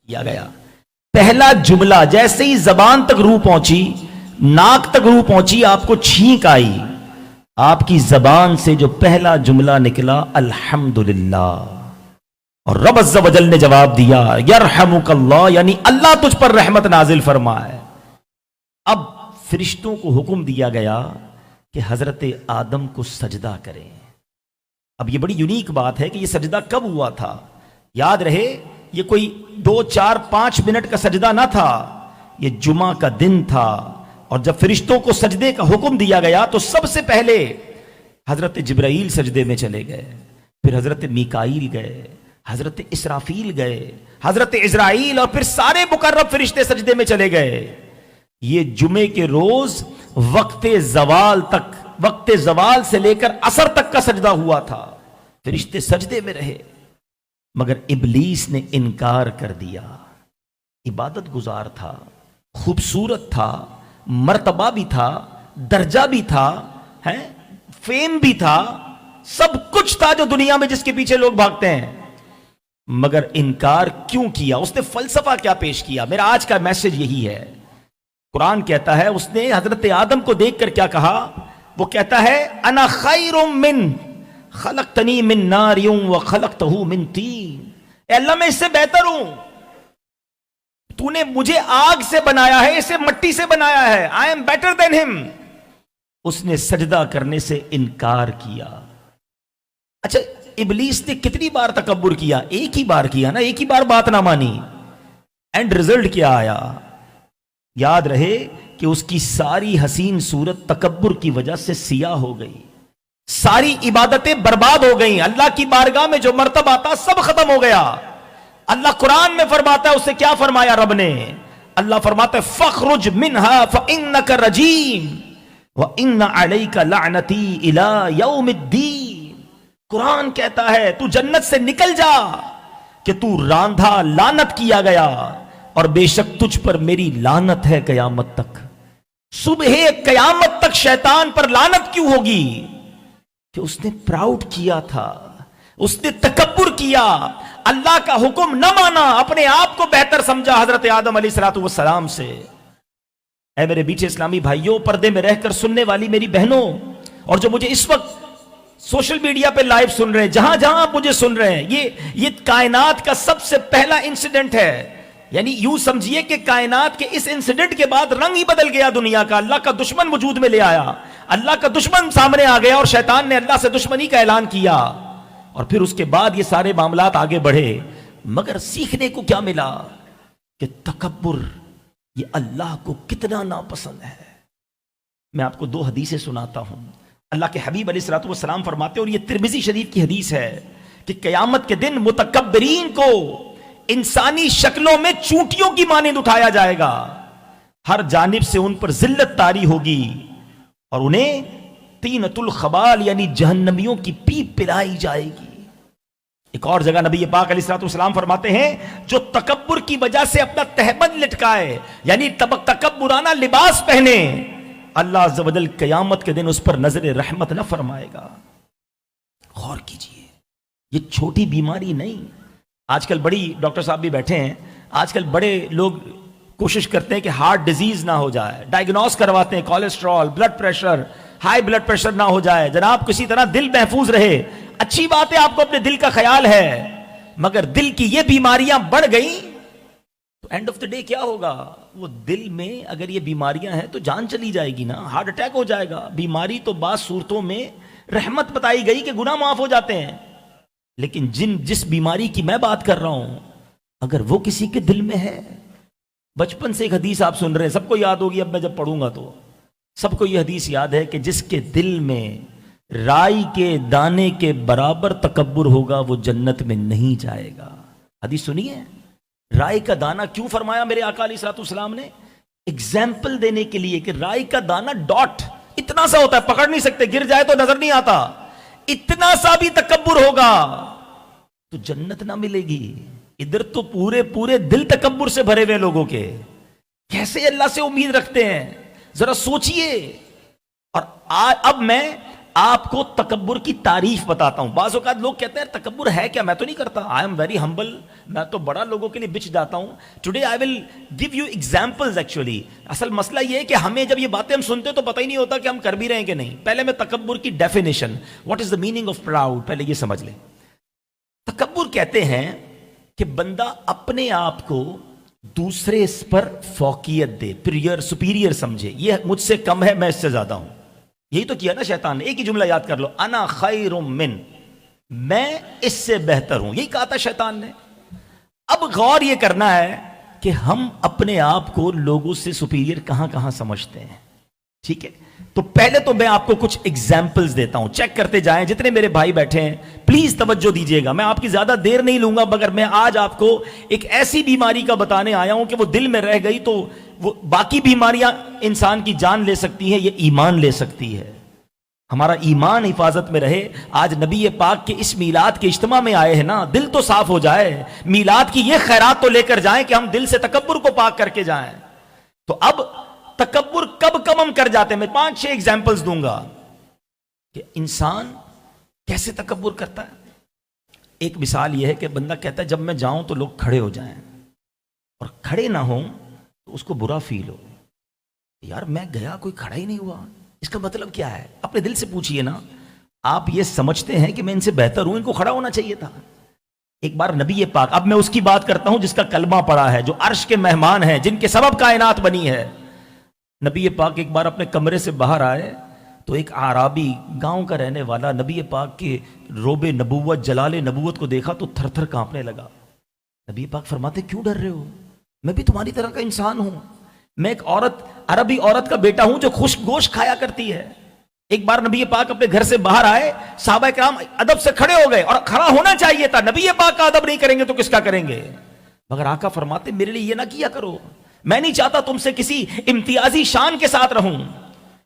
کیا گیا. پہلا جملہ جیسے ہی زبان تک روح پہنچی، ناک تک روح پہنچی، آپ کو چھینک آئی، آپ کی زبان سے جو پہلا جملہ نکلا الحمدللہ، اور رب عز و جل نے جواب دیا یرحمک اللہ، یعنی اللہ تجھ پر رحمت نازل فرمائے. اب فرشتوں کو حکم دیا گیا کہ حضرت آدم کو سجدہ کریں. اب یہ بڑی یونیک بات ہے کہ یہ سجدہ کب ہوا تھا. یاد رہے یہ کوئی 2 4 5 منٹ کا سجدہ نہ تھا، یہ جمعہ کا دن تھا. اور جب فرشتوں کو سجدے کا حکم دیا گیا تو سب سے پہلے حضرت جبرائیل سجدے میں چلے گئے، پھر حضرت میکائیل گئے، حضرت اسرافیل گئے، حضرت عزرائیل، اور پھر سارے مقرب فرشتے سجدے میں چلے گئے. یہ جمعے کے روز وقت زوال تک، وقت زوال سے لے کر عصر تک کا سجدہ ہوا تھا. فرشتے سجدے میں رہے، مگر ابلیس نے انکار کر دیا. عبادت گزار تھا، خوبصورت تھا، مرتبہ بھی تھا، درجہ بھی تھا، فیم بھی تھا، سب کچھ تھا جو دنیا میں جس کے پیچھے لوگ بھاگتے ہیں، مگر انکار کیوں کیا؟ اس نے فلسفہ کیا پیش کیا؟ میرا آج کا میسج یہی ہے. قرآن کہتا ہے اس نے حضرت آدم کو دیکھ کر کیا کہا؟ وہ کہتا ہے انا خیر من خلقتنی من نار وخلقتہ من طین. اے اللہ میں اس سے بہتر ہوں، تو نے مجھے آگ سے بنایا ہے، اسے مٹی سے بنایا ہے. I am better than him. اس نے سجدہ کرنے سے انکار کیا. اچھا ابلیس نے کتنی بار تکبر کیا؟ ایک ہی بار کیا نا، ایک ہی بار بات نہ مانی. اینڈ رزلٹ کیا آیا؟ یاد رہے کہ اس کی ساری حسین صورت تکبر کی وجہ سے سیاہ ہو گئی، ساری عبادتیں برباد ہو گئیں، اللہ کی بارگاہ میں جو مرتبہ آتا سب ختم ہو گیا. اللہ قرآن میں فرماتا ہے، اسے کیا فرمایا رب نے؟ اللہ فرماتا ہے فَخْرُجْ مِنْهَا فَإِنَّكَ رَجِيمٌ وَإِنَّ عَلَيْكَ لَعْنَتِي إِلَى يَوْمِ الدِّينِ. قرآن کہتا ہے تو جنت سے نکل جا کہ تو راندھا، لعنت کیا گیا، اور بے شک تجھ پر میری لعنت ہے قیامت تک. صبح قیامت تک شیطان پر لعنت کیوں ہوگی؟ کہ اس نے پراؤڈ کیا تھا، اس نے تکبر کیا، اللہ کا حکم نہ مانا، اپنے آپ کو بہتر سمجھا حضرت آدم علیہ السلام سے. اے میرے بیچے اسلامی بھائیوں، پردے میں رہ کر سننے والی میری بہنوں، اور جو مجھے اس وقت سوشل میڈیا پہ لائیو سن رہے ہیں، جہاں جہاں آپ مجھے سن رہے ہیں، یہ کائنات کا سب سے پہلا انسیڈنٹ ہے. یعنی یوں سمجھیے کہ کائنات کے اس انسیڈنٹ کے بعد رنگ ہی بدل گیا دنیا کا. اللہ کا دشمن وجود میں لے آیا، اللہ کا دشمن سامنے آ گیا، اور شیطان نے اللہ سے دشمنی کا اعلان کیا. اور پھر اس کے بعد یہ سارے معاملات آگے بڑھے، مگر سیکھنے کو کیا ملا؟ کہ تکبر یہ اللہ کو کتنا ناپسند ہے. میں آپ کو 2 حدیثیں سناتا ہوں. اللہ کے حبیب علیہ السلام فرماتے ہیں، اور یہ ترمذی شریف کی حدیث ہے، کہ قیامت کے دن متکبرین کو انسانی شکلوں میں چونٹیوں کی مانند اٹھایا جائے گا، ہر جانب سے ان پر ذلت طاری ہوگی، اور انہیں طینۃ الخبال یعنی جہنمیوں کی پیپ پلائی جائے گی. ایک اور جگہ نبی پاک علیہ السلام فرماتے ہیں، جو تکبر کی وجہ سے اپنا تہبند لٹکائے، یعنی تکبرانہ لباس پہنے، اللہ عز و جل قیامت کے دن اس پر نظر رحمت نہ فرمائے گا. غور کیجئے، یہ چھوٹی بیماری نہیں. آج کل بڑی، ڈاکٹر صاحب بھی بیٹھے ہیں، آج کل بڑے لوگ کوشش کرتے ہیں کہ ہارٹ ڈیزیز نہ ہو جائے، ڈائگنوز کرواتے ہیں، cholesterol, blood pressure, high blood pressure نہ ہو جائے. جناب کسی طرح دل محفوظ رہے. اچھی بات ہے آپ کو اپنے دل کا خیال ہے، مگر دل کی یہ بیماریاں بڑھ گئیں تو اینڈ آف دا ڈے کیا ہوگا؟ وہ دل میں اگر یہ بیماریاں ہیں تو جان چلی جائے گی نا، ہارٹ اٹیک ہو جائے گا. بیماری تو بعض صورتوں میں رحمت بتائی گئی کہ گناہ معاف ہو جاتے ہیں، لیکن جس بیماری کی میں بات کر رہا ہوں، اگر وہ کسی کے دل میں ہے. بچپن سے ایک حدیث آپ سن رہے ہیں، سب کو یاد ہوگی، اب میں جب پڑھوں گا تو سب کو یہ حدیث یاد ہے کہ جس کے دل میں رائی کے دانے کے برابر تکبر ہوگا وہ جنت میں نہیں جائے گا. حدیث سنیے. رائی کا دانہ کیوں فرمایا میرے آقا علیہ السلام نے؟ ایگزامپل دینے کے لیے کہ رائی کا دانہ ڈاٹ اتنا سا ہوتا ہے، پکڑ نہیں سکتے، گر جائے تو نظر نہیں آتا. اتنا سا بھی تکبر ہوگا تو جنت نہ ملے گی. ادھر تو پورے دل تکبر سے بھرے ہوئے لوگوں کے، کیسے اللہ سے امید رکھتے ہیں؟ ذرا سوچئے. اور اب میں آپ کو تکبر کی تعریف بتاتا ہوں. بعض اوقات لوگ کہتے ہیں تکبر ہے کیا, میں تو نہیں کرتا, آئی ایم ویری ہمبل, میں تو بڑا لوگوں کے لیے بچ جاتا ہوں. Today I will give you examples. Actually اصل مسئلہ یہ ہے کہ ہمیں جب یہ باتیں ہم سنتے تو پتہ ہی نہیں ہوتا کہ ہم کر بھی رہے ہیں کہ نہیں. پہلے میں تکبر کی definition, what is the meaning of proud, پہلے یہ سمجھ لیں. تکبر کہتے ہیں کہ بندہ اپنے آپ کو دوسرے اس پر فوقیت دے, سپیریئر سمجھے, یہ مجھ سے کم ہے, میں اس سے زیادہ ہوں. یہی تو کیا نا شیطان نے. ایک ہی جملہ یاد کر لو, انا خیر من, میں اس سے بہتر ہوں, یہی کہا تھا شیطان نے. اب غور یہ کرنا ہے کہ ہم اپنے آپ کو لوگوں سے سپیریئر کہاں کہاں سمجھتے ہیں. ٹھیک ہے, تو پہلے تو میں آپ کو کچھ ایگزامپلز دیتا ہوں, چیک کرتے جائیں. جتنے میرے بھائی بیٹھے ہیں پلیز توجہ دیجئے گا, میں آپ کی زیادہ دیر نہیں لوں گا, مگر میں آج آپ کو ایک ایسی بیماری کا بتانے آیا ہوں کہ وہ دل میں رہ گئی تو وہ باقی بیماریاں انسان کی جان لے سکتی ہیں, یہ ایمان لے سکتی ہے. ہمارا ایمان حفاظت میں رہے. آج نبی پاک کے اس میلاد کے اجتماع میں آئے ہیں نا, دل تو صاف ہو جائے, میلاد کی یہ خیرات تو لے کر جائیں کہ ہم دل سے تکبر کو پاک کر کے جائیں. تو اب تکبر کب کم ہم کر جاتے ہیں, میں 5-6 ایگزامپلز دوں گا کہ انسان کیسے تکبر کرتا ہے. ایک مثال یہ ہے کہ بندہ کہتا ہے جب میں جاؤں تو لوگ کھڑے ہو جائیں, اور کھڑے نہ ہوں تو اس کو برا فیل ہو. یار میں گیا کوئی کھڑا ہی نہیں ہوا, اس کا مطلب کیا ہے؟ اپنے دل سے پوچھئے نا. آپ یہ سمجھتے ہیں کہ میں ان سے بہتر ہوں, ان کو کھڑا ہونا چاہیے تھا. ایک بار نبی پاک, اب میں اس کی بات کرتا ہوں جس کا کلمہ پڑا ہے, جو عرش کے مہمان ہیں, جن کے سبب کائنات بنی ہے. نبی پاک ایک بار اپنے کمرے سے باہر آئے تو ایک اعرابی, گاؤں کا رہنے والا, نبی پاک کے روب نبوت, جلال نبوت کو دیکھا تو تھر تھر کانپنے لگا. نبی پاک فرماتے کیوں ڈر رہے ہو, میں بھی تمہاری طرح کا انسان ہوں, میں ایک عورت, عربی عورت کا بیٹا ہوں جو خشک گوشت کھایا کرتی ہے. ایک بار نبی پاک اپنے گھر سے باہر آئے, صحابہ کرام ادب سے کھڑے ہو گئے, اور کھڑا ہونا چاہیے تھا. نبی پاک کا ادب نہیں کریں گے تو کس کا کریں گے؟ مگر آقا فرماتے میرے لیے یہ نہ کیا کرو, میں نہیں چاہتا تم سے کسی امتیازی شان کے ساتھ رہوں.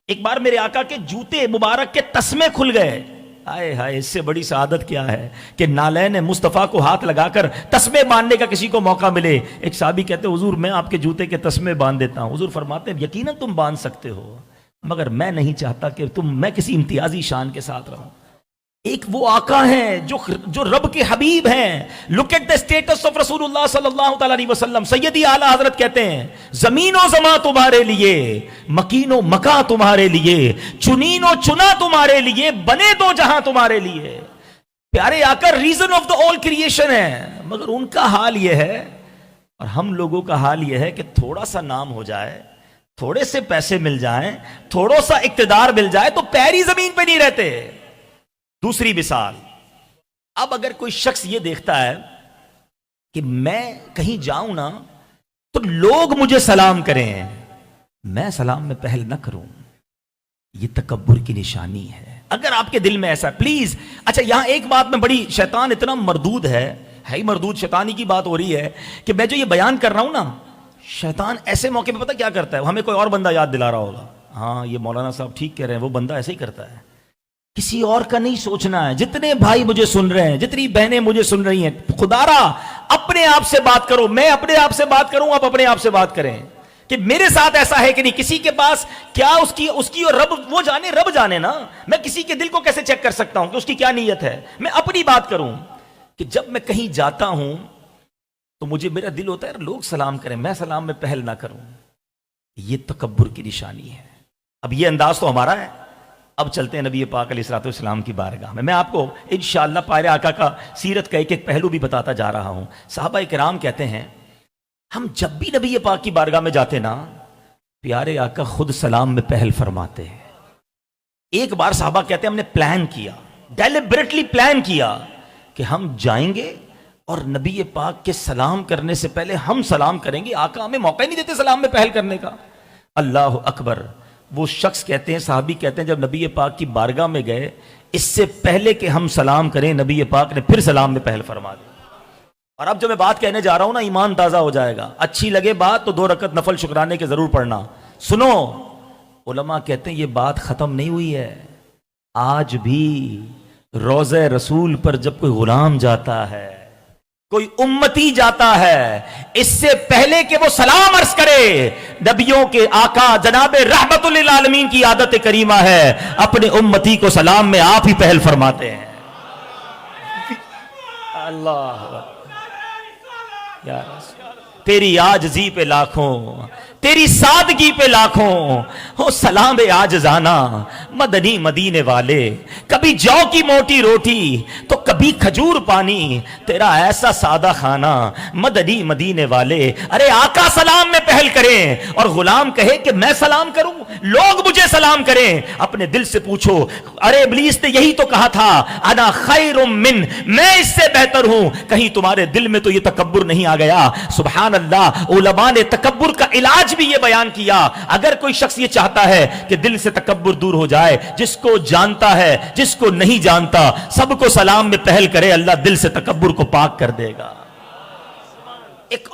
ایک بار میرے آقا کے جوتے مبارک کے تسمے کھل گئے. آئے ہائے, اس سے بڑی سعادت کیا ہے کہ نالین مصطفیٰ کو ہاتھ لگا کر تسمے باندھنے کا کسی کو موقع ملے. ایک صحابی کہتے ہیں حضور میں آپ کے جوتے کے تسمے باندھ دیتا ہوں. حضور فرماتے ہیں یقیناً تم باندھ سکتے ہو, مگر میں نہیں چاہتا کہ میں کسی امتیازی شان کے ساتھ رہوں. ایک وہ آقا ہیں جو رب کے حبیب ہیں. Look at the status of رسول اللہ صلی اللہ تعالی علیہ وسلم. سیدی اعلیٰ حضرت کہتے ہیں زمین و زماں تمہارے لیے, مکین و مکاں تمہارے لیے, چنین و چنا تمہارے لیے, بنے دو جہاں تمہارے لیے. پیارے آقا reason of the all creation ہے, مگر ان کا حال یہ ہے اور ہم لوگوں کا حال یہ ہے کہ تھوڑا سا نام ہو جائے, تھوڑے سے پیسے مل جائیں, تھوڑا سا اقتدار مل جائے تو پیری زمین پہ نہیں رہتے. دوسری مثال, اب اگر کوئی شخص یہ دیکھتا ہے کہ میں کہیں جاؤں نا تو لوگ مجھے سلام کریں, میں سلام میں پہل نہ کروں, یہ تکبر کی نشانی ہے. اگر آپ کے دل میں ایسا, پلیز. اچھا یہاں ایک بات میں بڑی, شیطان اتنا مردود ہے ہی مردود, شیطانی کی بات ہو رہی ہے کہ میں جو یہ بیان کر رہا ہوں نا, شیطان ایسے موقع پہ پتہ کیا کرتا ہے, ہمیں کوئی اور بندہ یاد دلا رہا ہوگا, ہاں یہ مولانا صاحب ٹھیک کہہ رہے ہیں, وہ بندہ ایسے ہی کرتا ہے. کسی اور کا نہیں سوچنا ہے. جتنے بھائی مجھے سن رہے ہیں, جتنی بہنیں مجھے سن رہی ہیں, خدا را اپنے آپ سے بات کرو, میں اپنے آپ سے بات کروں, آپ اپنے آپ سے بات کریں کہ میرے ساتھ ایسا ہے کہ نہیں. کسی کے پاس کیا اس کی اور رب, وہ جانے, رب جانے نا. میں کسی کے دل کو کیسے چیک کر سکتا ہوں کہ اس کی کیا نیت ہے؟ میں اپنی بات کروں کہ جب میں کہیں جاتا ہوں تو مجھے میرا دل ہوتا ہے لوگ سلام کریں, میں سلام میں پہل نہ کروں. یہ تکبر کی نشانی ہے. اب یہ انداز تو ہمارا ہے. اب چلتے ہیں نبی پاک علیہ الصلوۃ والسلام کی بارگاہ میں. میں آپ کو انشاءاللہ پیارے آقا کا سیرت کا ایک ایک پہلو بھی بتاتا جا رہا ہوں. صحابہ کرام کہتے ہیں ہم جب بھی نبی پاک کی بارگاہ میں جاتے نا, پیارے آقا خود سلام میں پہل فرماتے ہیں. ایک بار صحابہ کہتے ہیں ہم نے پلان کیا, ڈیلیبریٹلی پلان کیا کہ ہم جائیں گے اور نبی پاک کے سلام کرنے سے پہلے ہم سلام کریں گے. آقا ہمیں موقع نہیں دیتے سلام میں پہل کرنے کا. اللہ اکبر. وہ شخص کہتے ہیں, صحابی کہتے ہیں جب نبی پاک کی بارگاہ میں گئے, اس سے پہلے کہ ہم سلام کریں نبی پاک نے پھر سلام میں پہل فرما دی. اور اب جو میں بات کہنے جا رہا ہوں نا, ایمان تازہ ہو جائے گا. اچھی لگے بات تو 2 رکعت نفل شکرانے کے ضرور پڑھنا. سنو, علماء کہتے ہیں یہ بات ختم نہیں ہوئی ہے. آج بھی روضہ رسول پر جب کوئی غلام جاتا ہے, کوئی امتی جاتا ہے, اس سے پہلے کہ وہ سلام عرض کرے نبیوں کے آقا جناب رحمت للعالمین کی عادت کریمہ ہے، اپنے امتی کو سلام میں آپ ہی پہل فرماتے ہیں۔ اللہ یا رسول، تیری عاجزی پہ لاکھوں، تیری سادگی پہ لاکھوں، ہو سلام عاجزانہ مدنی مدینے والے، کبھی جو کی موٹی روٹی تو کبھی کھجور پانی، تیرا ایسا سادہ کھانا مدنی مدینے والے۔ ارے آقا سلام میں پہل کریں اور غلام کہے کہ میں سلام کروں، لوگ مجھے سلام کریں، اپنے دل سے پوچھو، ارے ابلیس نے یہی تو کہا تھا انا خیر من، میں اس سے بہتر ہوں، کہیں تمہارے دل میں تو یہ تکبر نہیں آ گیا؟ سبحان اللہ، علماء نے تکبر کا علاج بھی یہ بیان کیا، اگر کوئی شخص یہ چاہتا ہے کہ دل سے تکبر دور ہو جائے، جس کو جانتا ہے جس کو نہیں جانتا سب کو سلام میں پہل کرے، اللہ دل سے تکبر کو پاک کر دے گا۔ ایک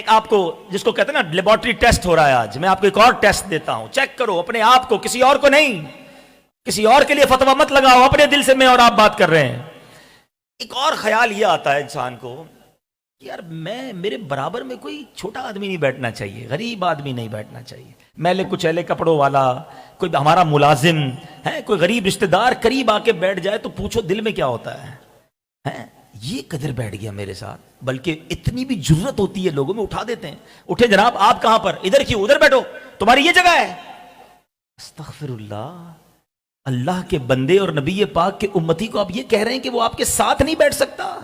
آپ کو جس کو کہتے ہیں نا لیبارٹری ٹیسٹ ہو رہا ہے آج، میں آپ کو ایک اور ٹیسٹ دیتا ہوں، چیک کرو اپنے آپ کو، کسی اور کو نہیں، کسی اور کے لیے فتویٰ مت لگاؤ، اپنے دل سے میں اور آپ بات کر رہے ہیں۔ ایک اور خیال یہ آتا ہے انسان کو کہ یار میرے برابر میں کوئی چھوٹا آدمی نہیں بیٹھنا چاہیے، غریب آدمی نہیں بیٹھنا چاہیے، میلے کچیلے کپڑوں والا، کوئی ہمارا ملازم ہے، کوئی غریب رشتہ دار قریب آ کے بیٹھ جائے تو پوچھو دل میں کیا ہوتا ہے، یہ قدر بیٹھ گیا میرے ساتھ، بلکہ اتنی بھی جرت ہوتی ہے لوگوں میں، اٹھا دیتے ہیں، اٹھے جناب آپ کہاں پر، ادھر کیوں، ادھر بیٹھو، تمہاری یہ جگہ ہے۔ استغفر اللہ، اللہ کے بندے اور نبی پاک کے امتی کو آپ یہ کہہ رہے ہیں کہ وہ آپ کے ساتھ نہیں بیٹھ سکتا؟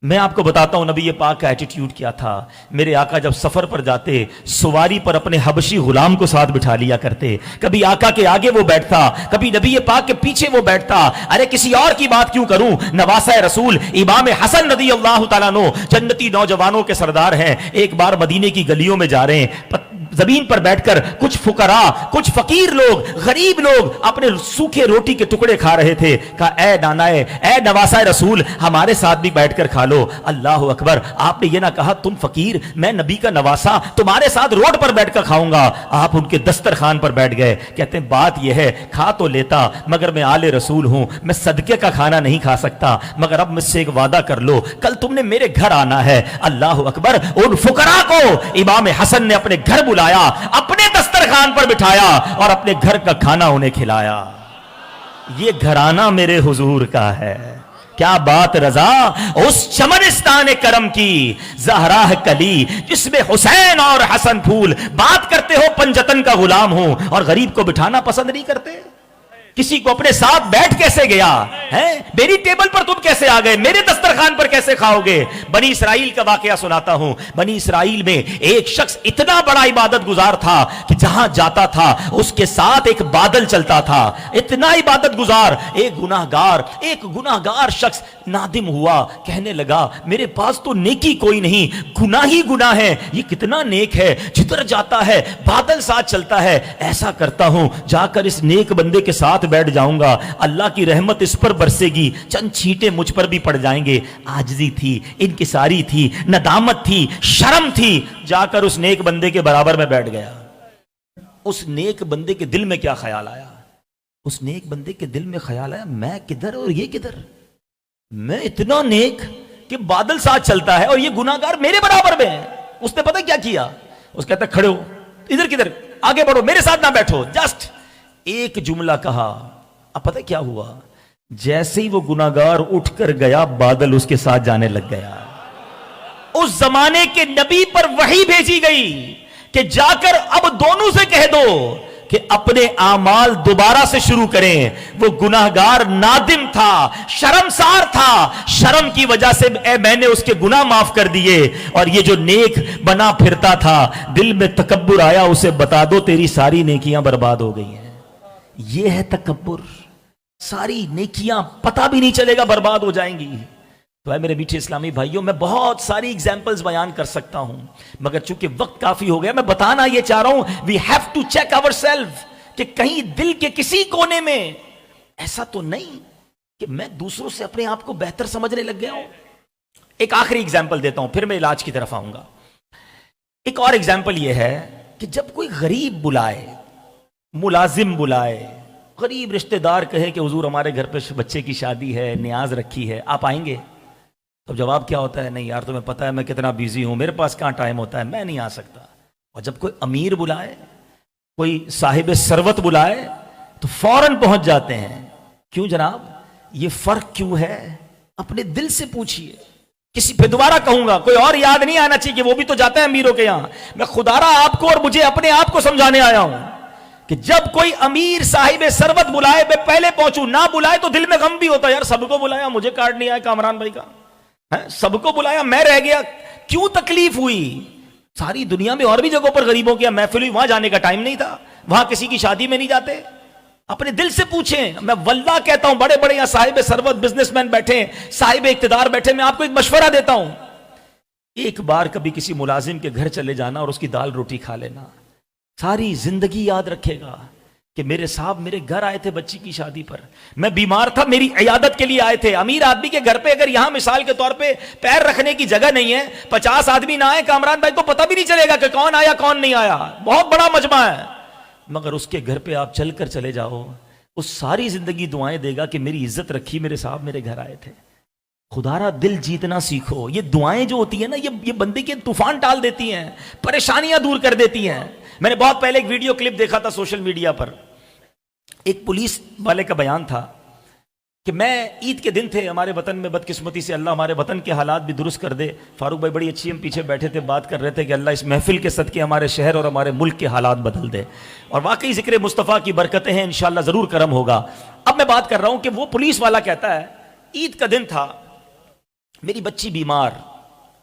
میں آپ کو بتاتا ہوں نبی پاک کا ایٹیٹیوڈ کیا تھا۔ میرے آقا جب سفر پر جاتے سواری پر اپنے حبشی غلام کو ساتھ بٹھا لیا کرتے، کبھی آقا کے آگے وہ بیٹھتا، کبھی نبی پاک کے پیچھے وہ بیٹھتا۔ ارے کسی اور کی بات کیوں کروں، نواسہ رسول امام حسن رضی اللہ تعالیٰ عنہ جنتی نوجوانوں کے سردار ہیں، ایک بار مدینے کی گلیوں میں جا رہے ہیں، زمین پر بیٹھ کر کچھ فقراء، کچھ فقیر لوگ، غریب لوگ اپنے سوکھے روٹی کے ٹکڑے کھا رہے تھے۔ کہا اے نانائے، اے نواسہ رسول، ہمارے ساتھ بھی بیٹھ کر کھا لو۔ اللہ اکبر، آپ نے یہ نہ کہا تم فقیر، میں نبی کا نواسہ تمہارے ساتھ روڈ پر بیٹھ کر کھاؤں گا۔ آپ ان کے دسترخوان پر بیٹھ گئے، کہتے ہیں بات یہ ہے کھا تو لیتا مگر میں آل رسول ہوں، میں صدقے کا کھانا نہیں کھا سکتا، مگر اب مجھ سے ایک وعدہ کر لو، کل تم نے میرے گھر آنا ہے۔ اللہ اکبر، ان فقراء کو امام حسن نے اپنے گھر بلایا، اپنے دسترخوان پر بٹھایا اور اپنے گھر کا کھانا انہیں کھلایا۔ یہ گھرانہ میرے حضور کا ہے، کیا بات رضا اس چمنستان کرم کی، زہرا کلی جس میں حسین اور حسن پھول، بات کرتے ہو پنجتن کا غلام ہوں اور غریب کو بٹھانا پسند نہیں کرتے؟ کسی کو اپنے ساتھ بیٹھ کیسے گیا ہے؟ میری ٹیبل پر تم کیسے آ گئے؟ میرے دسترخوان پر کیسے کھاؤ گے؟ بنی اسرائیل کا واقعہ سناتا ہوں۔ بنی اسرائیل میں ایک شخص اتنا بڑا عبادت گزار تھا کہ جہاں جاتا تھا اس کے ساتھ ایک بادل چلتا تھا، اتنا عبادت گزار۔ ایک گناہگار شخص نادم ہوا، کہنے لگا میرے پاس تو نیکی کوئی نہیں، گناہ ہی گناہ ہے، یہ کتنا نیک ہے، جدھر جاتا ہے بادل ساتھ چلتا ہے۔ ایسا کرتا ہوں جا کر اس نیک بندے کے ساتھ بیٹھ جاؤں گا، اللہ کی رحمت اس پر برسے گی، چند چھینٹے مجھ پر بھی پڑ جائیں گے۔ عاجزی تھی، انکساری تھی، ندامت تھی، شرم تھی، جا کر اس نیک بندے کے برابر میں بیٹھ گیا۔ اس نیک بندے کے دل میں کیا خیال آیا؟ اس نیک بندے کے دل میں خیال آیا میں کدھر اور یہ کدھر، میں اتنا نیک کہ بادل ساتھ چلتا ہے اور یہ گناہگار میرے برابر میں ہے۔ اس نے پتہ کیا کیا؟ اس کہتا کھڑے ہو، ادھر کدھر، آگے بڑھو، میرے ساتھ نہ بیٹھو، جسٹ ایک جملہ کہا۔ اب پتہ کیا ہوا؟ جیسے ہی وہ گناہگار اٹھ کر گیا، بادل اس کے ساتھ جانے لگ گیا۔ اس زمانے کے نبی پر وحی بھیجی گئی کہ جا کر اب دونوں سے کہہ دو کہ اپنے اعمال دوبارہ سے شروع کریں۔ وہ گناہگار نادم تھا، شرمسار تھا، شرم کی وجہ سے میں نے اس کے گناہ معاف کر دیے، اور یہ جو نیک بنا پھرتا تھا دل میں تکبر آیا، اسے بتا دو تیری ساری نیکیاں برباد ہو گئی ہیں۔ یہ ہے تکبر، ساری نیکیاں پتہ بھی نہیں چلے گا برباد ہو جائیں گی۔ تو اے میرے میٹھے اسلامی بھائیوں، میں بہت ساری ایگزامپلز بیان کر سکتا ہوں، مگر چونکہ وقت کافی ہو گیا، میں بتانا یہ چاہ رہا ہوں we have to check our self, کہ کہیں دل کے کسی کونے میں ایسا تو نہیں کہ میں دوسروں سے اپنے آپ کو بہتر سمجھنے لگ گیا ہوں۔ ایک آخری ایگزامپل دیتا ہوں، پھر میں علاج کی طرف آؤں گا۔ ایک اور ایگزامپل یہ ہے کہ جب کوئی غریب بلائے، ملازم بلائے، غریب رشتہ دار کہے کہ حضور ہمارے گھر پہ بچے کی شادی ہے، نیاز رکھی ہے، آپ آئیں گے؟ تو جواب کیا ہوتا ہے؟ نہیں یار، تمہیں پتہ ہے میں کتنا بیزی ہوں، میرے پاس کہاں ٹائم ہوتا ہے، میں نہیں آ سکتا۔ اور جب کوئی امیر بلائے، کوئی صاحب ثروت بلائے تو فوراً پہنچ جاتے ہیں. کیوں جناب؟ یہ فرق کیوں ہے؟ اپنے دل سے پوچھئے. کسی پہ دوبارہ کہوں گا، کوئی اور یاد نہیں آنا چاہیے کہ وہ بھی تو جاتا ہے امیروں کے یہاں. میں خدارا آپ کو اور مجھے اپنے آپ کو سمجھانے آیا ہوں کہ جب کوئی امیر صاحب ثروت بلائے میں پہلے پہنچوں، نہ بلائے تو دل میں غم بھی ہوتا ہے، یار سب کو بلایا مجھے کارڈ نہیں آیا کامران بھائی کا، سب کو بلایا میں رہ گیا، کیوں تکلیف ہوئی؟ ساری دنیا میں اور بھی جگہوں پر غریبوں کی محفل ہوئی، وہاں جانے کا ٹائم نہیں تھا، وہاں کسی کی شادی میں نہیں جاتے. اپنے دل سے پوچھیں. میں واللہ کہتا ہوں، بڑے بڑے یہاں صاحب ثروت بزنس مین بیٹھے ہیں، صاحب اقتدار بیٹھے، میں آپ کو ایک مشورہ دیتا ہوں، ایک بار کبھی کسی ملازم کے گھر چلے جانا اور اس کی دال روٹی کھا لینا، ساری زندگی یاد رکھے گا کہ میرے صاحب میرے گھر آئے تھے بچی کی شادی پر، میں بیمار تھا، میری عیادت کے لیے آئے تھے. امیر آدمی کے گھر پہ اگر یہاں مثال کے طور پہ پیر رکھنے کی جگہ نہیں ہے، 50 آدمی نہ آئے کامران بھائی تو پتہ بھی نہیں چلے گا کہ کون آیا کون نہیں آیا، بہت بڑا مجمع ہے. مگر اس کے گھر پہ آپ چل کر چلے جاؤ، اس ساری زندگی دعائیں دے گا کہ میری عزت رکھی، میرے صاحب میرے گھر آئے تھے. خدارا دل جیتنا سیکھو. یہ دعائیں جو ہوتی ہیں نا، یہ بندے کے طوفان ٹال دیتی ہیں، پریشانیاں دور کر دیتی ہیں. میں نے بہت پہلے ایک ویڈیو کلپ دیکھا تھا سوشل میڈیا پر، ایک پولیس والے کا بیان تھا کہ میں عید کے دن تھے ہمارے وطن میں، بدقسمتی سے اللہ ہمارے وطن کے حالات بھی درست کر دے. فاروق بھائی بڑی اچھی، ہم پیچھے بیٹھے تھے بات کر رہے تھے کہ اللہ اس محفل کے صدقے ہمارے شہر اور ہمارے ملک کے حالات بدل دے، اور واقعی ذکر مصطفیٰ کی برکتیں ہیں، انشاءاللہ ضرور کرم ہوگا. اب میں بات کر رہا ہوں کہ وہ پولیس والا کہتا ہے عید کا دن تھا، میری بچی بیمار،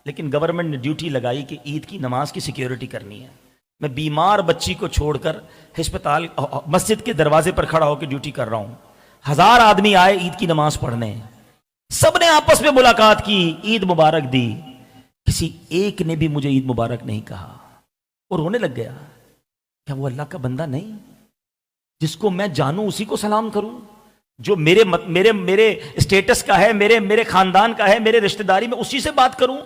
لیکن گورنمنٹ نے ڈیوٹی لگائی کہ عید کی نماز کی سیکیورٹی کرنی ہے. میں بیمار بچی کو چھوڑ کر ہسپتال مسجد کے دروازے پر کھڑا ہو کے ڈیوٹی کر رہا ہوں. 1000 آدمی آئے عید کی نماز پڑھنے، سب نے آپس میں ملاقات کی، عید مبارک دی، کسی ایک نے بھی مجھے عید مبارک نہیں کہا اور رونے لگ گیا. کیا وہ اللہ کا بندہ نہیں جس کو میں جانوں اسی کو سلام کروں، جو میرے اسٹیٹس کا ہے، میرے خاندان کا ہے، میرے رشتہ داری میں اسی سے بات کروں؟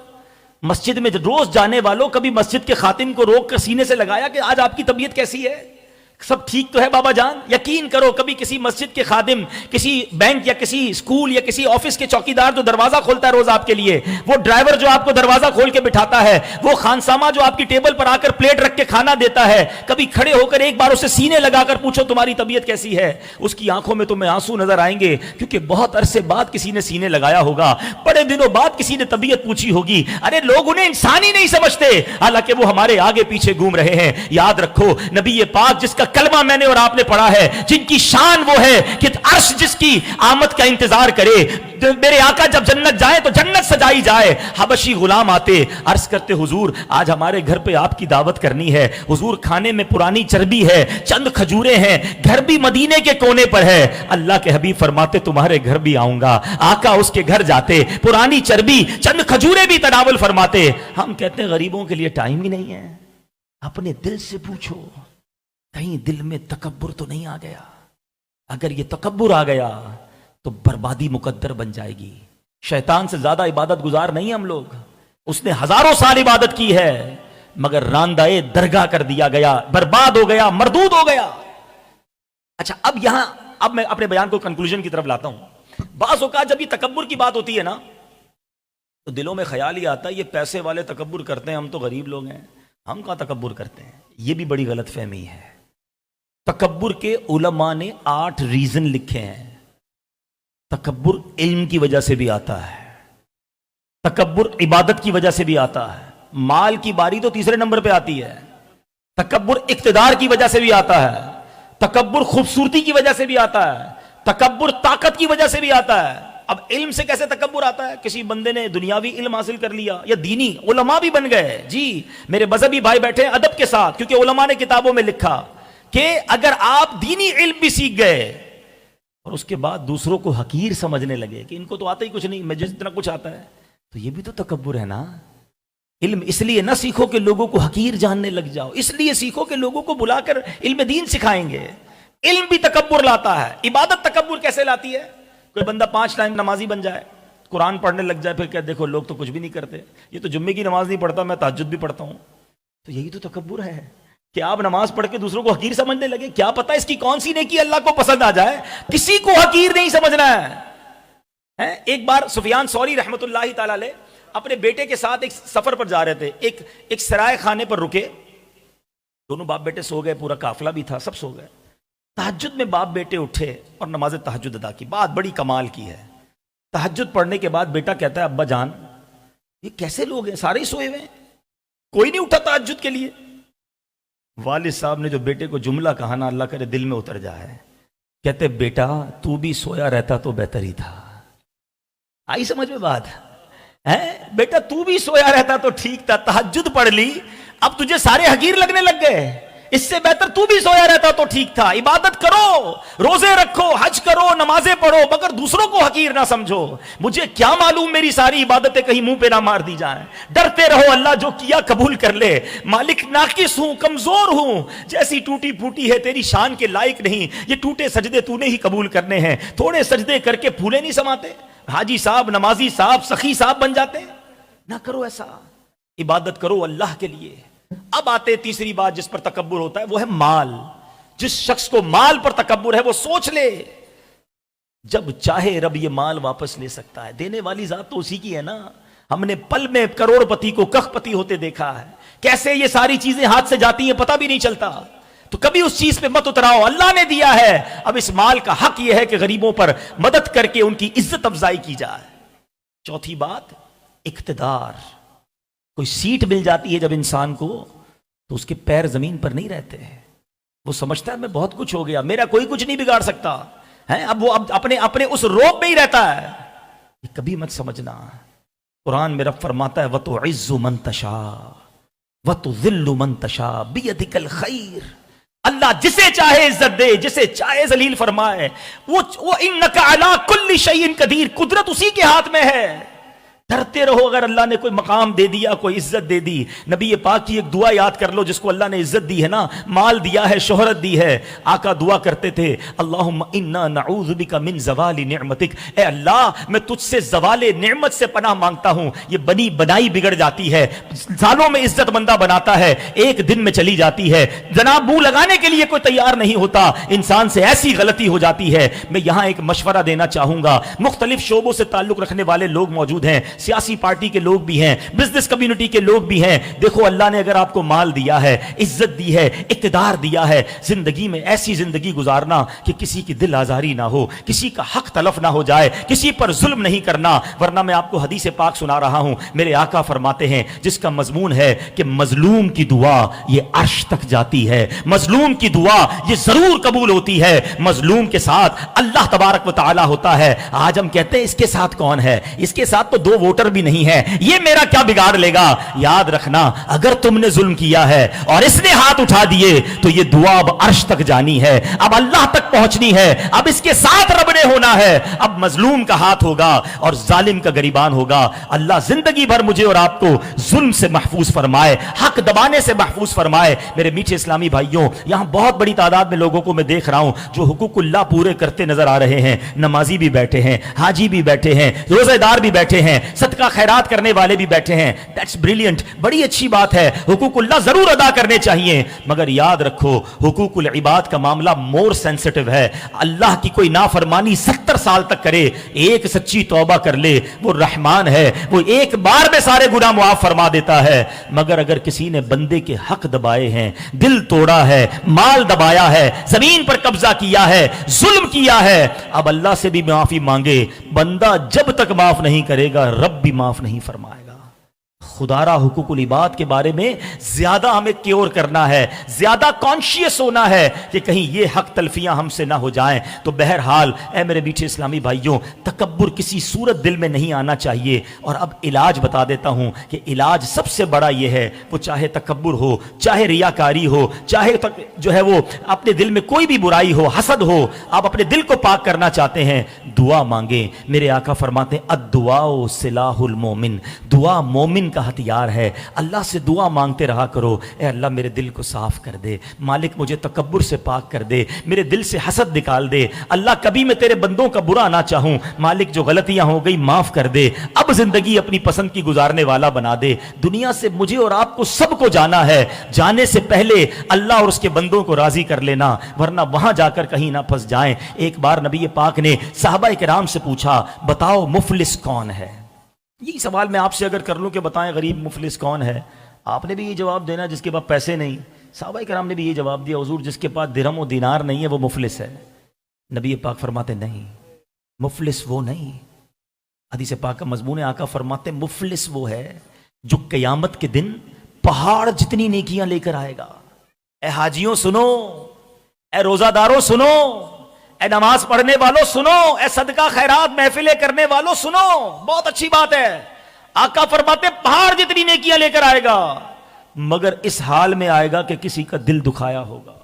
مسجد میں روز جانے والوں، کبھی مسجد کے خاتم کو روک کر سینے سے لگایا کہ آج آپ کی طبیعت کیسی ہے، سب ٹھیک تو ہے بابا جان؟ یقین کرو کبھی کسی مسجد کے خادم، کسی بینک یا کسی اسکول یا کسی آفس کے چوکیدار جو دروازہ کھولتا ہے روز آپ کے لیے، وہ ڈرائیور جو آپ کو دروازہ کھول کے بٹھاتا ہے، وہ خانسامہ جو آپ کی ٹیبل پر آ کر پلیٹ رکھ کے کھانا دیتا ہے، کبھی کھڑے ہو کر ایک بار اسے سینے لگا کر پوچھو تمہاری طبیعت کیسی ہے؟ اس کی آنکھوں میں تمہیں آنسو نظر آئیں گے، کیونکہ بہت عرصے بعد کسی نے سینے لگایا ہوگا، بڑے دنوں بعد کسی نے طبیعت پوچھی ہوگی. ارے لوگ انہیں انسان ہی نہیں سمجھتے، حالانکہ وہ ہمارے آگے پیچھے گھوم رہے ہیں. یاد رکھو نبی پاک جس کا کلمہ میں نے اور آپ نے پڑھا ہے، جن کی شان وہ ہے کہ عرش جس کی آمد کا انتظار کرے، میرے آقا جب جنت جائے تو جنت سجائی جائے. حبشی غلام آتے، عرض کرتے حضور آج ہمارے گھر پہ آپ کی دعوت کرنی ہے. حضور کھانے میں پرانی چربی ہے، چند کھجوریں ہیں، گھر بھی مدینے کے کونے پر ہے. اللہ کے حبیب فرماتے تمہارے گھر بھی آؤں گا. آقا اس کے گھر جاتے، پرانی چربی چند کھجوریں بھی تناول فرماتے. ہم کہتے ہیں غریبوں کے لیے ٹائم ہی نہیں ہے. اپنے دل سے پوچھو کہیں دل میں تکبر تو نہیں آ گیا؟ اگر یہ تکبر آ گیا تو بربادی مقدر بن جائے گی. شیطان سے زیادہ عبادت گزار نہیں ہم لوگ. اس نے ہزاروں سال عبادت کی ہے مگر راندہ درگاہ کر دیا گیا، برباد ہو گیا، مردود ہو گیا. اچھا اب میں اپنے بیان کو کنکلوژن کی طرف لاتا ہوں. بعض اوقات جب یہ تکبر کی بات ہوتی ہے نا تو دلوں میں خیال ہی آتا ہے یہ پیسے والے تکبر کرتے ہیں، ہم تو غریب لوگ ہیں، ہم کہاں تکبر کرتے ہیں. یہ بھی بڑی غلط فہمی ہے. تکبر کے علماء نے 8 ریزن لکھے ہیں. تکبر علم کی وجہ سے بھی آتا ہے، تکبر عبادت کی وجہ سے بھی آتا ہے، مال کی باری تو تیسرے نمبر پہ آتی ہے. تکبر اقتدار کی وجہ سے بھی آتا ہے، تکبر خوبصورتی کی وجہ سے بھی آتا ہے، تکبر طاقت کی وجہ سے بھی آتا ہے. اب علم سے کیسے تکبر آتا ہے؟ کسی بندے نے دنیاوی علم حاصل کر لیا یا دینی، علماء بھی بن گئے. جی میرے مذہبی بھائی بیٹھے ادب کے ساتھ، کیونکہ علماء نے کتابوں میں لکھا کہ اگر آپ دینی علم بھی سیکھ گئے اور اس کے بعد دوسروں کو حقیر سمجھنے لگے کہ ان کو تو آتا ہی کچھ نہیں، مجھے جتنا کچھ آتا ہے، تو یہ بھی تو تکبر ہے نا. علم اس لیے نہ سیکھو کہ لوگوں کو حقیر جاننے لگ جاؤ، اس لیے سیکھو کہ لوگوں کو بلا کر علم دین سکھائیں گے. علم بھی تکبر لاتا ہے. عبادت تکبر کیسے لاتی ہے؟ کوئی بندہ 5 ٹائم نمازی بن جائے، قرآن پڑھنے لگ جائے، پھر کہ دیکھو لوگ تو کچھ بھی نہیں کرتے، یہ تو جمعے کی نماز نہیں پڑھتا، میں تہجد بھی پڑھتا ہوں. تو یہی تو تکبر ہے کہ آپ نماز پڑھ کے دوسروں کو حقیر سمجھنے لگے. کیا پتہ اس کی کون سی نیکی اللہ کو پسند آ جائے. کسی کو حقیر نہیں سمجھنا ہے. ایک بار سفیان ثوری رحمۃ اللہ تعالی علیہ اپنے بیٹے کے ساتھ ایک سفر پر جا رہے تھے، ایک سرائے خانے پر رکے. دونوں باپ بیٹے سو گئے، پورا قافلہ بھی تھا، سب سو گئے. تہجد میں باپ بیٹے اٹھے اور نماز تہجد ادا کی. بات بڑی کمال کی ہے. تہجد پڑھنے کے بعد بیٹا کہتا ہے ابا جان یہ کیسے لوگ ہیں، سارے ہی سوئے ہوئے ہیں، کوئی نہیں اٹھا تہجد کے لیے. والد صاحب نے جو بیٹے کو جملہ کہا نا، اللہ کرے دل میں اتر جائے. کہتے بیٹا تو بھی سویا رہتا تو بہتر ہی تھا. آئی سمجھ میں بات ہے؟ بیٹا تو بھی سویا رہتا تو ٹھیک تھا، تہجد پڑھ لی، اب تجھے سارے حقیر لگنے لگ گئے. اس سے بہتر تو بھی سویا رہتا تو ٹھیک تھا. عبادت کرو، روزے رکھو، حج کرو، نمازیں پڑھو، مگر دوسروں کو حقیر نہ سمجھو. مجھے کیا معلوم میری ساری عبادتیں کہیں منہ پہ نہ مار دی جائیں. ڈرتے رہو، اللہ جو کیا قبول کر لے. مالک ناقص ہوں، کمزور ہوں، جیسی ٹوٹی پھوٹی ہے تیری شان کے لائق نہیں. یہ ٹوٹے سجدے تو نے ہی قبول کرنے ہیں. تھوڑے سجدے کر کے پھولے نہیں سماتے، حاجی صاحب، نمازی صاحب، سخی صاحب بن جاتے. نہ کرو ایسا، عبادت کرو اللہ کے لیے. اب آتے تیسری بات جس پر تکبر ہوتا ہے، وہ ہے مال. جس شخص کو مال پر تکبر ہے وہ سوچ لے جب چاہے رب یہ مال واپس لے سکتا ہے. دینے والی ذات تو اسی کی ہے نا. ہم نے پل میں کروڑ پتی کو کخ پتی ہوتے دیکھا ہے. کیسے یہ ساری چیزیں ہاتھ سے جاتی ہیں پتہ بھی نہیں چلتا. تو کبھی اس چیز پہ مت اتراؤ، اللہ نے دیا ہے. اب اس مال کا حق یہ ہے کہ غریبوں پر مدد کر کے ان کی عزت افزائی کی جائے. چوتھی بات، اقتدار. کوئی سیٹ مل جاتی ہے جب انسان کو تو اس کے پیر زمین پر نہیں رہتے. وہ سمجھتا ہے میں بہت کچھ ہو گیا، میرا کوئی کچھ نہیں بگاڑ سکتا ہے. اب وہ اپنے اس روپ میں ہی رہتا ہے. یہ کبھی مت سمجھنا. قرآن میں رب فرماتا ہے وَتُعِزُّ مَن تَشَاءُ وَتُذِلُّ مَن تَشَاءُ بِيَدِكَ الْخَيْرُ. اللہ جسے چاہے عزت دے، جسے چاہے ذلیل فرمائے. وہ اِنَّكَ عَلَىٰ كُلِّ شَيْءٍ قدیر. قدرت اسی کے ہاتھ میں ہے. ڈرتے رہو. اگر اللہ نے کوئی مقام دے دیا، کوئی عزت دے دی، نبی پاک کی ایک دعا یاد کر لو جس کو اللہ نے عزت دی ہے نا، مال دیا ہے، شہرت دی ہے. آقا دعا کرتے تھے اللہم انا نعوذ بک من زوال نعمتک. اے اللہ میں تجھ سے زوال نعمت سے پناہ مانگتا ہوں. یہ بنی بنائی بگڑ جاتی ہے، سالوں میں عزت مندہ بناتا ہے، ایک دن میں چلی جاتی ہے. جناب منہ لگانے کے لیے کوئی تیار نہیں ہوتا، انسان سے ایسی غلطی ہو جاتی ہے. میں یہاں ایک مشورہ دینا چاہوں گا. مختلف شعبوں سے تعلق رکھنے والے لوگ موجود ہیں، سیاسی پارٹی کے لوگ بھی ہیں، بزنس کمیونٹی کے لوگ بھی ہیں. دیکھو اللہ نے اگر آپ کو مال دیا ہے، عزت دی ہے، اقتدار دیا ہے، زندگی میں ایسی زندگی گزارنا کہ کسی کی دل آزاری نہ ہو، کسی کا حق تلف نہ ہو جائے، کسی پر ظلم نہیں کرنا. ورنہ میں آپ کو حدیث پاک سنا رہا ہوں. میرے آقا فرماتے ہیں جس کا مضمون ہے کہ مظلوم کی دعا یہ عرش تک جاتی ہے، مظلوم کی دعا یہ ضرور قبول ہوتی ہے. مظلوم کے ساتھ اللہ تبارک و تعالی ہوتا ہے. آج ہم کہتے ہیں اس کے ساتھ کون ہے، اس کے ساتھ تو 2 ووٹر بھی نہیں ہے، یہ میرا کیا بگاڑ لے گا. یاد رکھنا اگر تم نے ظلم کیا ہے اور اس نے ہاتھ اٹھا دیے تو یہ دعا اب عرش تک جانی ہے، اب اللہ تک پہنچنی ہے، اب اس کے ساتھ رب نے ہونا ہے. اب مظلوم کا ہاتھ ہوگا اور ظالم کا گریبان ہوگا. اللہ زندگی بھر مجھے اور آپ کو ظلم سے محفوظ فرمائے، حق دبانے سے محفوظ فرمائے. میرے میٹھے اسلامی بھائیوں، یہاں بہت بڑی تعداد میں لوگوں کو میں دیکھ رہا ہوں جو حقوق اللہ پورے کرتے نظر آ رہے ہیں. نمازی بھی بیٹھے ہیں، حاجی بھی بیٹھے ہیں، روزہ دار بھی بیٹھے ہیں، صدقہ خیرات کرنے والے بھی بیٹھے ہیں. دیٹس بریلینٹ، بڑی اچھی بات ہے. حقوق اللہ ضرور ادا کرنے چاہیے، مگر یاد رکھو حقوق العباد کا معاملہ مور سینسٹیو ہے. اللہ کی کوئی نافرمانی 70 سال تک کرے، ایک سچی توبہ کر لے، وہ رحمان ہے، وہ ایک بار میں سارے گناہ معاف فرما دیتا ہے. مگر اگر کسی نے بندے کے حق دبائے ہیں، دل توڑا ہے، مال دبایا ہے، زمین پر قبضہ کیا ہے، ظلم کیا ہے، اب اللہ سے بھی معافی مانگے. بندہ جب تک معاف نہیں کرے گا رب بھی معاف نہیں فرمائے گا. خدارا حقوق العباد کے بارے میں زیادہ ہمیں کیور کرنا ہے، زیادہ کانشیس ہونا ہے کہ کہیں یہ حق تلفیاں ہم سے نہ ہو جائیں. تو بہرحال اے میرے میٹھے اسلامی بھائیوں، تکبر کسی صورت دل میں نہیں آنا چاہیے. اور اب علاج بتا دیتا ہوں کہ علاج سب سے بڑا یہ ہے، وہ چاہے تکبر ہو، چاہے ریاکاری ہو، چاہے جو ہے وہ اپنے دل میں کوئی بھی برائی ہو، حسد ہو، آپ اپنے دل کو پاک کرنا چاہتے ہیں، دعا مانگیں. میرے آقا فرماتے ہیں الدعاء سلاح المومن، دعا مومن کا ہتھیار ہے. اللہ سے دعا مانگتے رہا کرو، اے اللہ میرے دل کو صاف کر دے، مالک مجھے تکبر سے پاک کر دے، میرے دل سے حسد نکال دے. اللہ کبھی میں تیرے بندوں کا برا نہ چاہوں، مالک جو غلطیاں ہو گئی معاف کر دے. اب زندگی اپنی پسند کی گزارنے والا بنا دے. دنیا سے مجھے اور آپ کو سب کو جانا ہے، جانے سے پہلے اللہ اور اس کے بندوں کو راضی کر لینا، ورنہ وہاں جا کر کہیں نہ پھنس جائیں. ایک بار نبی پاک نے صحابہ کرام سے پوچھا بتاؤ مفلس کون ہے. یہی سوال میں آپ سے اگر کر لوں کہ بتائیں غریب مفلس کون ہے، آپ نے بھی یہ جواب دینا جس کے پاس پیسے نہیں، صحابہ کرام نے بھی یہ جواب دیا حضور جس کے پاس درہم و دینار نہیں ہے وہ مفلس ہے. نبی پاک فرماتے نہیں، مفلس وہ نہیں. حدیث پاک کا مضمون آقا فرماتے مفلس وہ ہے جو قیامت کے دن پہاڑ جتنی نیکیاں لے کر آئے گا. اے حاجیوں سنو، اے روزہ داروں سنو، اے نماز پڑھنے والوں سنو، اے صدقہ خیرات محفلیں کرنے والوں سنو، بہت اچھی بات ہے. آقا فرماتے پہاڑ جتنی نیکیاں لے کر آئے گا، مگر اس حال میں آئے گا کہ کسی کا دل دکھایا ہوگا،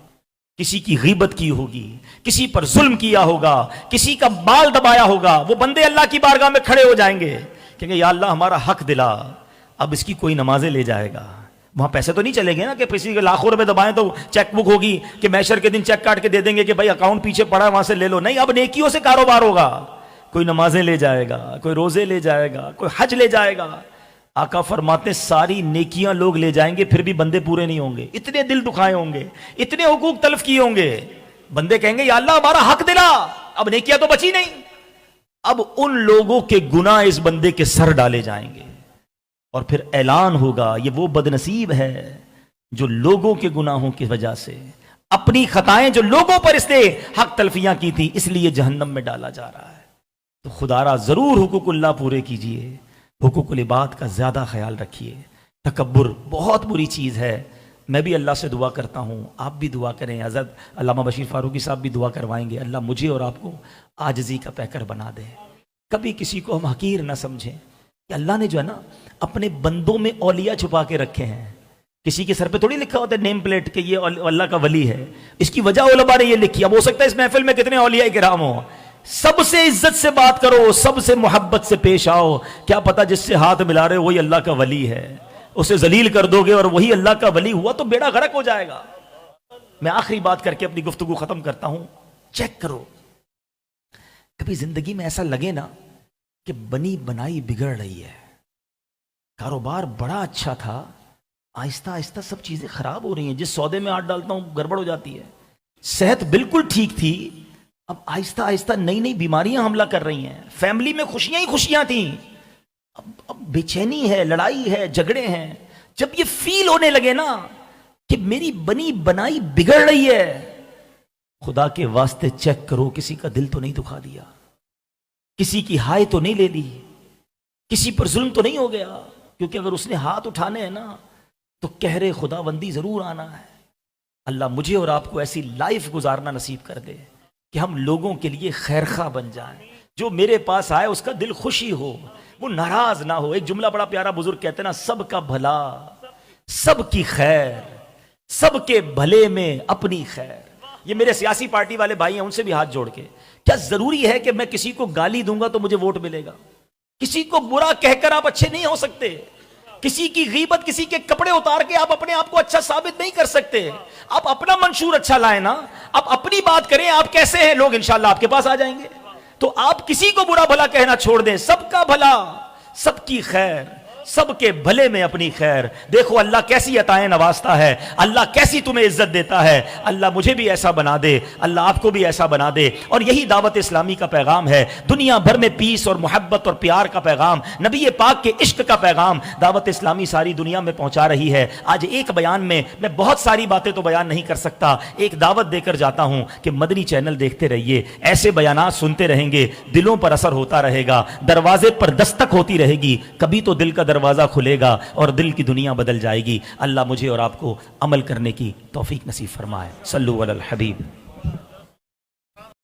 کسی کی غیبت کی ہوگی، کسی پر ظلم کیا ہوگا، کسی کا بال دبایا ہوگا. وہ بندے اللہ کی بارگاہ میں کھڑے ہو جائیں گے کہ یا اللہ ہمارا حق دلا. اب اس کی کوئی نمازیں لے جائے گا. وہاں پیسے تو نہیں چلے گے نا کہ کسی کے لاکھوں روپے دبائیں تو چیک بک ہوگی کہ محشر کے دن چیک کاٹ کے دے دیں گے کہ بھائی اکاؤنٹ پیچھے پڑا ہے وہاں سے لے لو. نہیں، اب نیکیوں سے کاروبار ہوگا. کوئی نمازیں لے جائے گا، کوئی روزے لے جائے گا، کوئی حج لے جائے گا. آقا فرماتے ساری نیکیاں لوگ لے جائیں گے پھر بھی بندے پورے نہیں ہوں گے. اتنے دل دکھائے ہوں گے، اتنے حقوق تلف کیے ہوں گے. بندے کہیں گے یا اللہ ہمارا حق دلا. اب نیکیاں تو بچی نہیں. اب ان لوگوں کے گناہ اس بندے کے سر ڈالے جائیں گے اور پھر اعلان ہوگا یہ وہ بدنصیب ہے جو لوگوں کے گناہوں کی وجہ سے اپنی خطائیں جو لوگوں پر اس نے حق تلفیاں کی تھی اس لیے جہنم میں ڈالا جا رہا ہے. تو خدا را ضرور حقوق اللہ پورے کیجئے، حقوق العباد کا زیادہ خیال رکھیے. تکبر بہت بری چیز ہے. میں بھی اللہ سے دعا کرتا ہوں، آپ بھی دعا کریں. حضرت علامہ بشیر فاروقی صاحب بھی دعا کروائیں گے اللہ مجھے اور آپ کو عاجزی کا پیکر بنا دے. کبھی کسی کو ہم حقیر نہ سمجھیں کہ اللہ نے جو ہے نا اپنے بندوں میں اولیاء چھپا کے رکھے ہیں. کسی کے سر پہ تھوڑی لکھا ہوتا ہے نیم پلیٹ کہ یہ اللہ کا ولی ہے. اس کی وجہ علماء نے یہ لکھی. اب ہو سکتا ہے اس محفل میں کتنے اولیاء کرام ہوں. سب سے عزت سے بات کرو، سب سے محبت سے پیش آؤ. کیا پتا جس سے ہاتھ ملا رہے وہی اللہ کا ولی ہے. اسے ذلیل کر دو گے اور وہی اللہ کا ولی ہوا تو بیڑا غرق ہو جائے گا. میں آخری بات کر کے اپنی گفتگو ختم کرتا ہوں. چیک کرو، کبھی زندگی میں ایسا لگے نا کہ بنی بنائی بگڑ رہی ہے، کاروبار بڑا اچھا تھا، آہستہ آہستہ سب چیزیں خراب ہو رہی ہیں. جس سودے میں ہاتھ ڈالتا ہوں گڑبڑ ہو جاتی ہے. صحت بالکل ٹھیک تھی، اب آہستہ آہستہ نئی نئی بیماریاں حملہ کر رہی ہیں. فیملی میں خوشیاں ہی خوشیاں تھیں، اب بے چینی ہے، لڑائی ہے، جھگڑے ہیں. جب یہ فیل ہونے لگے نا کہ میری بنی بنائی بگڑ رہی ہے، خدا کے واسطے چیک کرو کسی کا دل تو نہیں دکھا دیا، کسی کی ہائے تو نہیں لے لی، کسی پر ظلم تو نہیں ہو گیا. کیونکہ اگر اس نے ہاتھ اٹھانے ہیں نا تو قہر خداوندی ضرور آنا ہے. اللہ مجھے اور آپ کو ایسی لائف گزارنا نصیب کر دے کہ ہم لوگوں کے لیے خیرخواہ بن جائیں. جو میرے پاس آئے اس کا دل خوشی ہو، وہ ناراض نہ ہو. ایک جملہ بڑا پیارا بزرگ کہتے ہیں نا، سب کا بھلا، سب کی خیر، سب کے بھلے میں اپنی خیر. یہ میرے سیاسی پارٹی والے بھائی ہیں، ان سے بھی ہاتھ جوڑ کے، کیا ضروری ہے کہ میں کسی کو گالی دوں گا تو مجھے ووٹ ملے گا؟ کسی کو برا کہہ کر آپ اچھے نہیں ہو سکتے. کسی کی غیبت، کسی کے کپڑے اتار کے آپ اپنے آپ کو اچھا ثابت نہیں کر سکتے. آپ اپنا منشور اچھا لائیں نا، آپ اپنی بات کریں آپ کیسے ہیں، لوگ انشاءاللہ آپ کے پاس آ جائیں گے. تو آپ کسی کو برا بھلا کہنا چھوڑ دیں. سب کا بھلا، سب کی خیر، سب کے بھلے میں اپنی خیر. دیکھو اللہ کیسی عطائیں نوازتا ہے، اللہ کیسی تمہیں عزت دیتا ہے. اللہ مجھے بھی ایسا بنا دے، اللہ آپ کو بھی ایسا بنا دے. اور یہی دعوت اسلامی کا پیغام ہے. دنیا بھر میں پیس اور محبت اور پیار کا پیغام، نبی پاک کے عشق کا پیغام دعوت اسلامی ساری دنیا میں پہنچا رہی ہے. آج ایک بیان میں بہت ساری باتیں تو بیان نہیں کر سکتا، ایک دعوت دے کر جاتا ہوں کہ مدنی چینل دیکھتے رہیے، ایسے بیانات سنتے رہیں گے، دلوں پر اثر ہوتا رہے گا، دروازے پر دستک ہوتی رہے گی. کبھی تو دل کا دروازہ کھلے گا اور دل کی دنیا بدل جائے گی. اللہ مجھے اور آپ کو عمل کرنے کی توفیق نصیب فرمائے. صلو علی الحبیب.